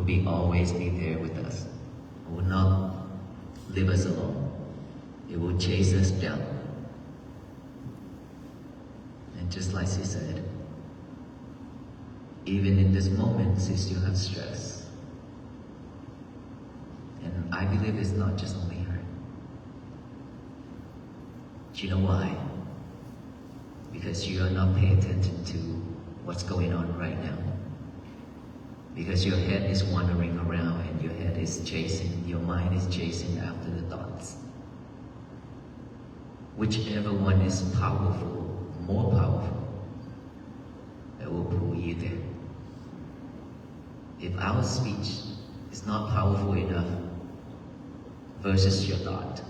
will always be there with us. It will not leave us alone. It will chase us down. And just like she said, even in this moment, she still has stress. And I believe it's not just only her. Do you know why? Because you are not paying attention to what's going on right now. Because your head is wandering around and your head is chasing, your mind is chasing after the thoughts. Whichever one is powerful, more powerful, it will pull you there. If our speech is not powerful enough versus your thought,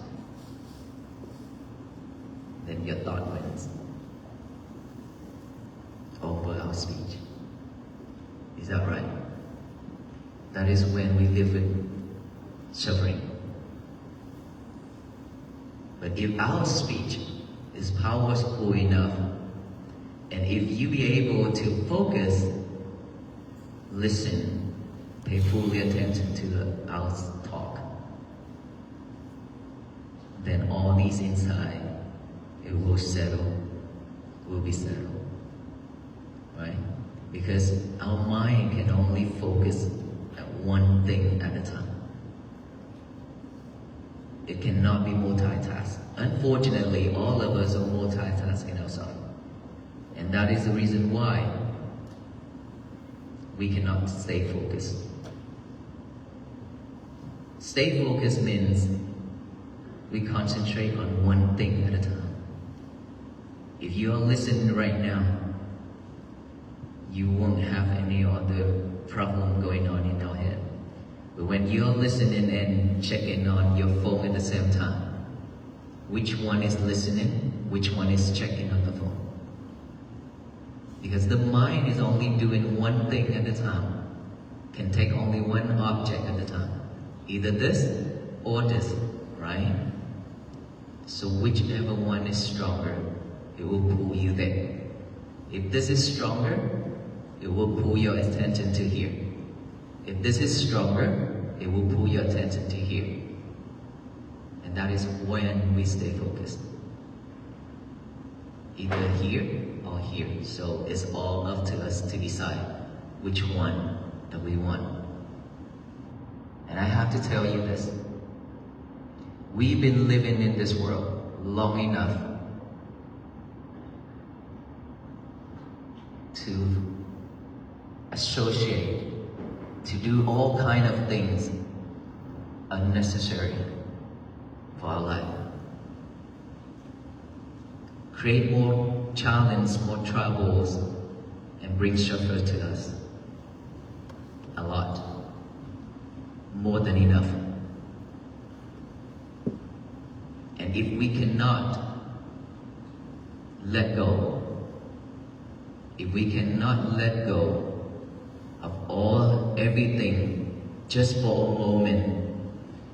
then your thought wins over our speech. Is that right? That is when we live with suffering. But if our speech is powerful enough, and if you be able to focus, listen, pay fully attention to our talk, then all these inside, it will settle, will be settled, right? Because our mind can only focus at one thing at a time. It cannot be multitasked. Unfortunately, all of us are multitasking ourselves. And that is the reason why we cannot stay focused. Stay focused means we concentrate on one thing at a time. If you are listening right now, you won't have any other problem going on in your head. But when you're listening and checking on your phone at the same time, which one is listening, which one is checking on the phone? Because the mind is only doing one thing at a time, can take only one object at a time. Either this or this, right? So whichever one is stronger, it will pull you there. If this is stronger, it will pull your attention to here. If this is stronger, it will pull your attention to here. And that is when we stay focused. Either here or here. So it's all up to us to decide which one that we want. And I have to tell you this. We've been living in this world long enough to associate, to do all kind of things unnecessary for our life. Create more challenge, more troubles, and bring suffer to us. A lot. More than enough. And if we cannot let go, if we cannot let go of everything just for a moment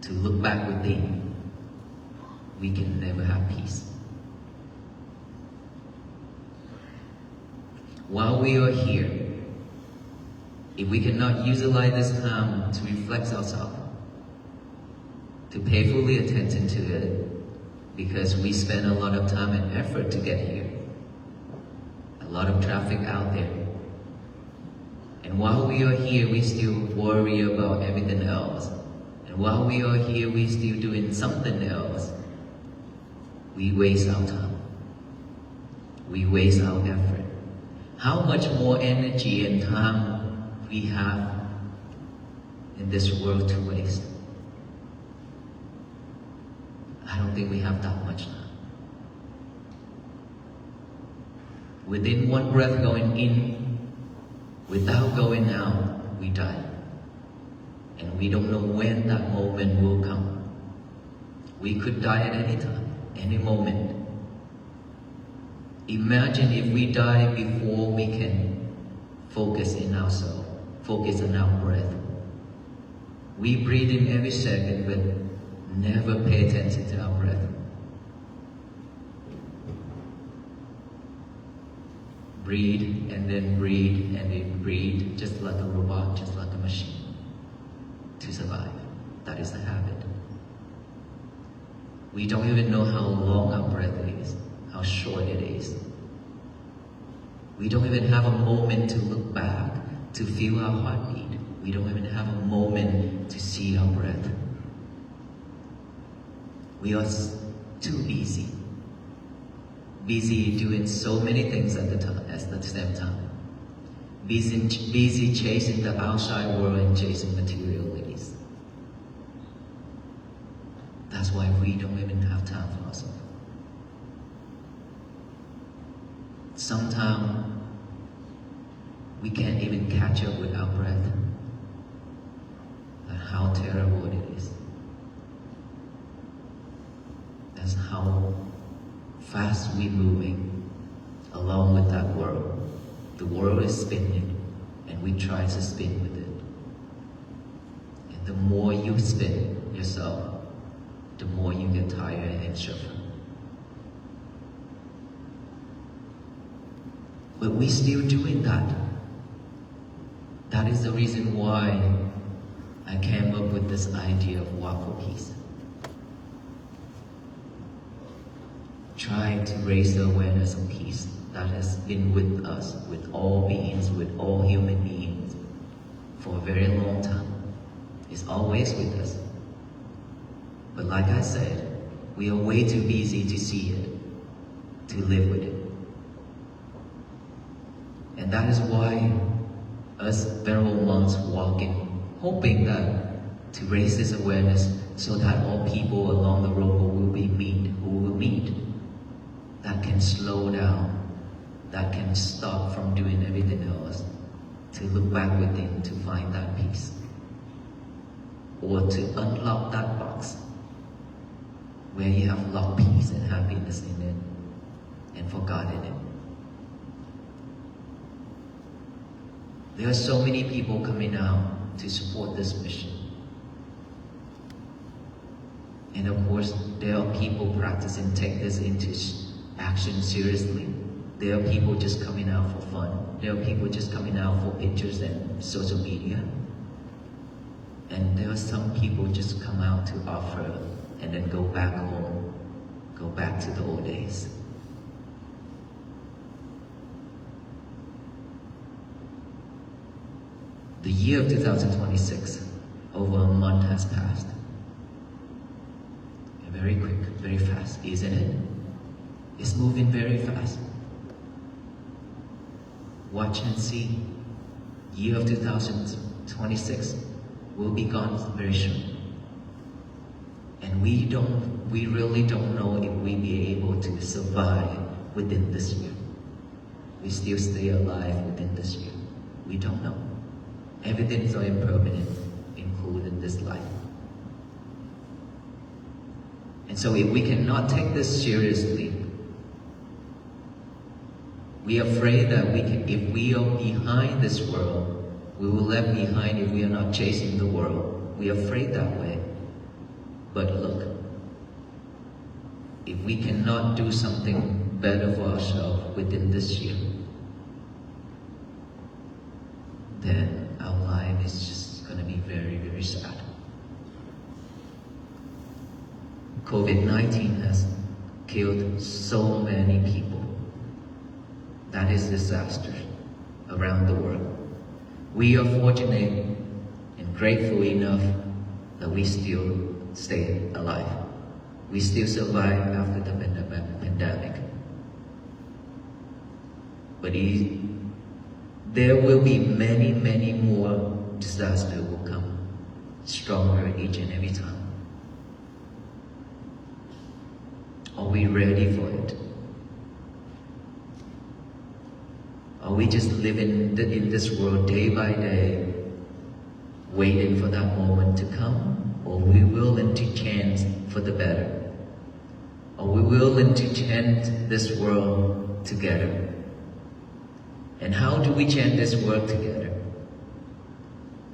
to look back within, we can never have peace. While we are here, if we cannot utilize this time to reflect ourselves, to pay fully attention to it, because we spend a lot of time and effort to get here, a lot of traffic out there. And while we are here, we still worry about everything else. And while we are here, we still doing something else. We waste our time. We waste our effort. How much more energy and time we have in this world to waste? I don't think we have that much time. Within one breath going in, without going out, we die. And we don't know when that moment will come. We could die at any time, any moment. Imagine if we die before we can focus in ourselves, focus on our breath. We breathe in every second, but never pay attention to our breath. Breathe and then breathe and then breathe, just like a robot, just like a machine. survive. That is the habit. We don't even know how long our breath is, how short it is. We don't even have a moment to look back, to feel our heartbeat. We don't even have a moment to see our breath. We are too busy. Busy doing so many things at the same time. Busy chasing the outside world and chasing materialities. That's why we don't even have time for ourselves. Sometimes we can't even catch up with our breath. And how terrible it is. That's how fast we're moving along with that world. The world is spinning, and we try to spin with it. And the more you spin yourself, the more you get tired and suffer. But we're still doing that. That is the reason why I came up with this idea of walk for peace. Try to raise the awareness of peace that has been with us, with all beings, with all human beings, for a very long time. It's always with us. But like I said, we are way too busy to see it, to live with it. And that is why us venerable monks walking, hoping that to raise this awareness so that all people along the road who will meet, that can slow down, that can stop from doing everything else, to look back within to find that peace, or to unlock that box where you have locked peace and happiness in it and forgotten it. There are so many people coming out to support this mission. And of course, there are people practicing take this into action seriously. There are people just coming out for fun. There are people just coming out for pictures and social media. And there are some people just come out to offer and then go back home, go back to the old days. The year of 2026, over a month has passed. And very quick, very fast, isn't it? It's moving very fast. Watch and see. Year of 2026 will be gone very soon. And we really don't know if we'll be able to survive within this year. We still stay alive within this year. We don't know. Everything is so impermanent, including this life. And so if we cannot take this seriously, we are afraid that if we are behind this world, we will left behind if we are not chasing the world. We are afraid that way. But look, if we cannot do something better for ourselves within this year, then our life is just going to be very, very sad. COVID-19 has killed so many people. That is disaster around the world. We are fortunate and grateful enough that we still stay alive. We still survive after the pandemic. But there will be many, many more disasters will come, stronger each and every time. Are we ready for it? Are we just living in this world day by day, waiting for that moment to come? Or are we willing to change for the better? Are we willing to change this world together? And how do we change this world together?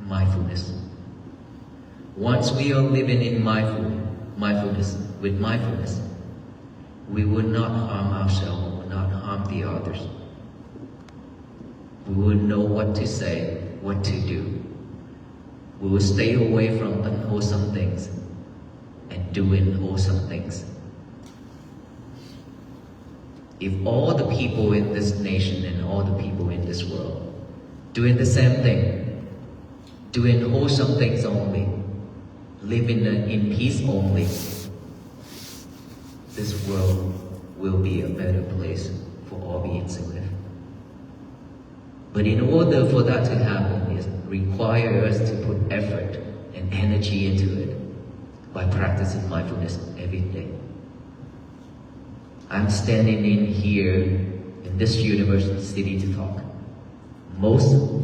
Mindfulness. Once we are living in mindfulness, we will not harm ourselves, we will not harm the others. We will know what to say, what to do. We will stay away from unwholesome things and doing wholesome things. If all the people in this nation and all the people in this world doing the same thing, doing wholesome things only, living in peace only, this world will be a better place for all beings to live. But in order for that to happen, it requires us to put effort and energy into it by practicing mindfulness every day. I'm standing in here in this university to talk. Mostly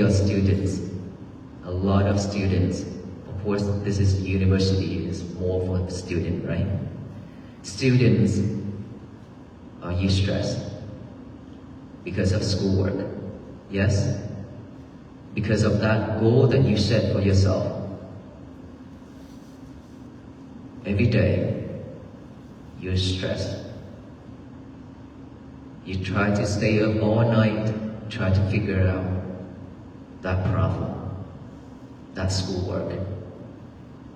are students, a lot of students. Of course, this is university, it's more for the student, right? Students, are you stressed? Because of schoolwork? Yes? Because of that goal that you set for yourself. Every day, you're stressed. You try to stay up all night, try to figure out that problem, that schoolwork.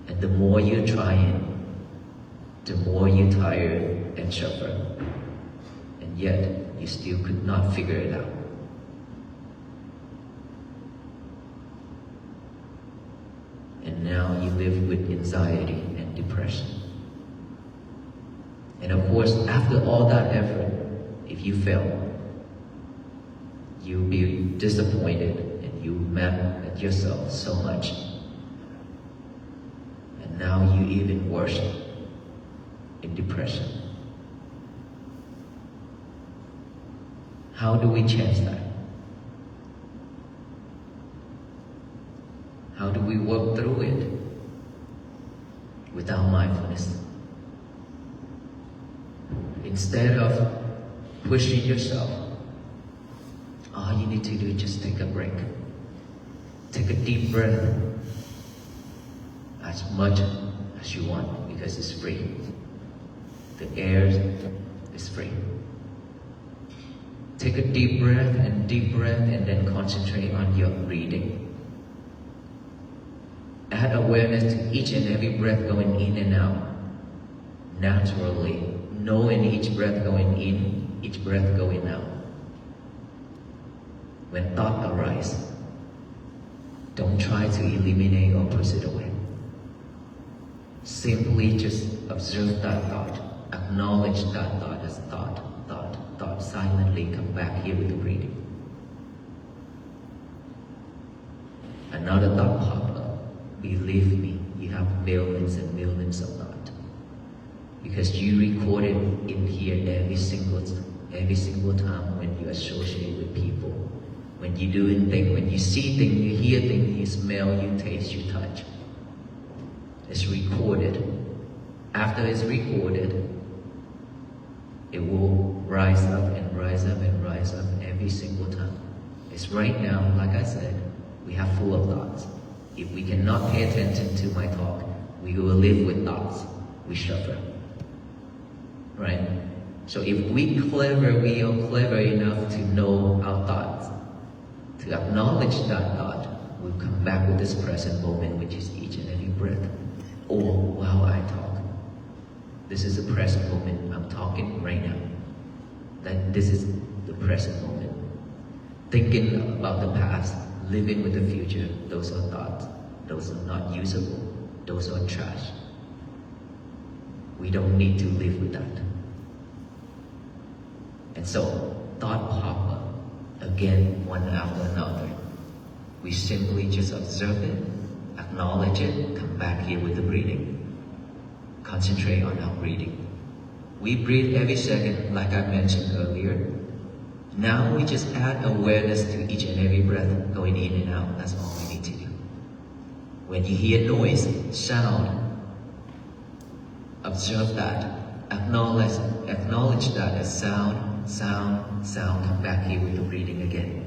And the more you're trying, the more you're tired and suffer. And yet, you still could not figure it out. And now you live with anxiety and depression. And of course, after all that effort, if you fail, you'll be disappointed and you'll mad at yourself so much. And now you even worse in depression. How do we change that? How do we work through it without mindfulness? Instead of pushing yourself, all you need to do is just take a break. Take a deep breath as much as you want because it's free. The air is free. Take a deep breath and then concentrate on your breathing. Add awareness to each and every breath going in and out. Naturally, knowing each breath going in, each breath going out. When thought arises, don't try to eliminate or push it away. Simply just observe that thought. Acknowledge that thought as thought. Silently come back here with the breathing. Another thought pop up. Believe me, you have millions and millions of thoughts. Because you record it in here every single time when you associate with people. When you do things, when you see things, you hear things, you smell, you taste, you touch. It's recorded. After it's recorded, it will rise up and rise up and rise up every single time. It's right now, like I said, we have full of thoughts. If we cannot pay attention to my talk, we will live with thoughts. We suffer. Right? So if we are clever enough to know our thoughts, to acknowledge that thought, we'll come back with this present moment, which is each and every breath. Or while I talk. This is the present moment. I'm talking right now. That this is the present moment. Thinking about the past, living with the future, those are thoughts. Those are not usable. Those are trash. We don't need to live with that. And so, thought pop up again, one after another. We simply just observe it, acknowledge it, come back here with the breathing. Concentrate on our breathing. We breathe every second, like I mentioned earlier. Now we just add awareness to each and every breath going in and out. That's all we need to do. When you hear noise, sound, observe that. Acknowledge that as sound. Come back here with the breathing again.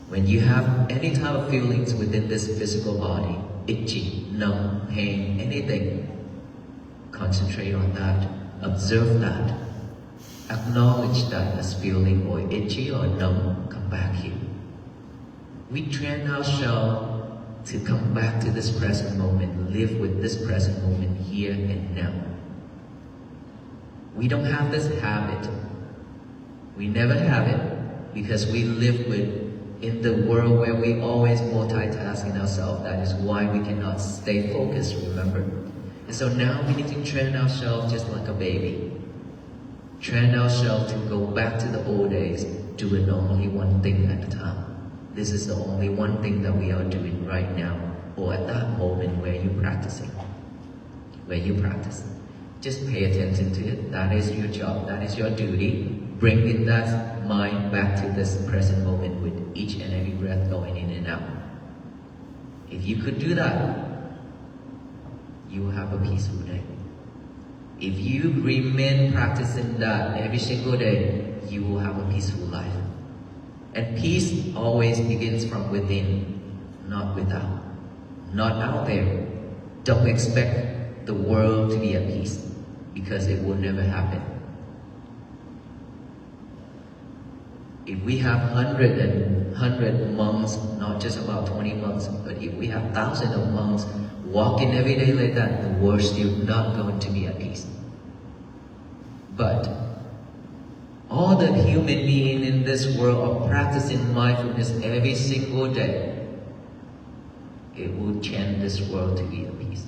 When you have any type of feelings within this physical body, itchy, numb, pain, anything, concentrate on that, observe that, acknowledge that as feeling or itchy or numb, come back here. We train ourselves to come back to this present moment, live with this present moment here and now. We don't have this habit. We never have it because we live in the world where we always multitasking ourselves. That is why we cannot stay focused, remember? And so now we need to train ourselves just like a baby. Train ourselves to go back to the old days, doing only one thing at a time. This is the only one thing that we are doing right now, or at that moment where you're practicing. Where you practice. Just pay attention to it. That is your job. That is your duty. Bring in that mind back to this present moment with each and every breath going in and out. If you could do that, you will have a peaceful day. If you remain practicing that every single day, you will have a peaceful life. And peace always begins from within, not without. Not out there. Don't expect the world to be at peace, because it will never happen. If we have 100 monks, not just about 20 monks, but if we have thousands of monks walking every day like that, the world is still not going to be at peace. But all the human beings in this world are practicing mindfulness every single day. It will change this world to be at peace.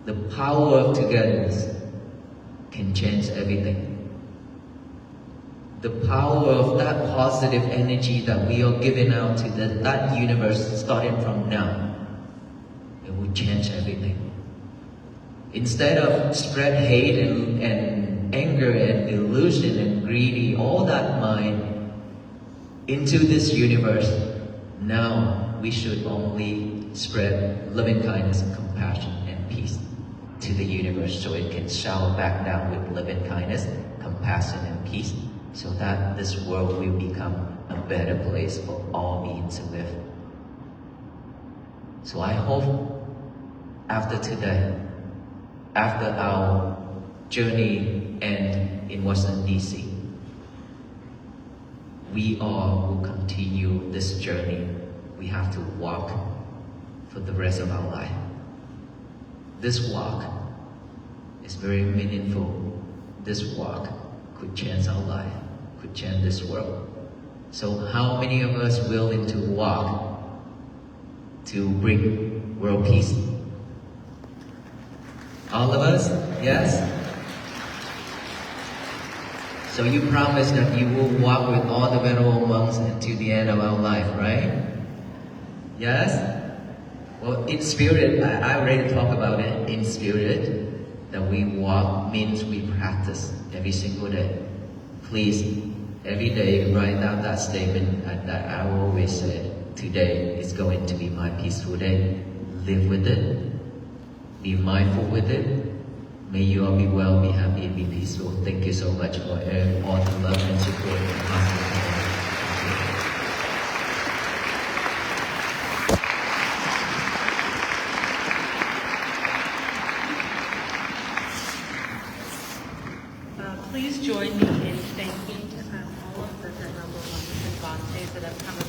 The power of togetherness can change everything. The power of that positive energy that we are giving out to that universe starting from now, it will change everything. Instead of spread hate and anger and delusion and greedy, all that mind into this universe, now we should only spread loving kindness, compassion, and peace to the universe so it can shower back down with loving kindness, compassion, and peace, so that this world will become a better place for all beings to live. So I hope after today, after our journey end in Washington, D.C., we all will continue this journey. We have to walk for the rest of our life. This walk is very meaningful. This walk could change our life, could change this world. So how many of us willing to walk to bring world peace? All of us? Yes? So you promise that you will walk with all the venerable monks until the end of our life, right? Yes? Well, in spirit, I already talked about it. In spirit, that we walk means we practice every single day. Please, every day, write down that statement that I always say. Today is going to be my peaceful day. Live with it. Be mindful with it. May you all be well, be happy, and be peaceful. Thank you so much for all the love and support and hospitality. Please join me in thanking all of the venerable monks and Bhantes that have come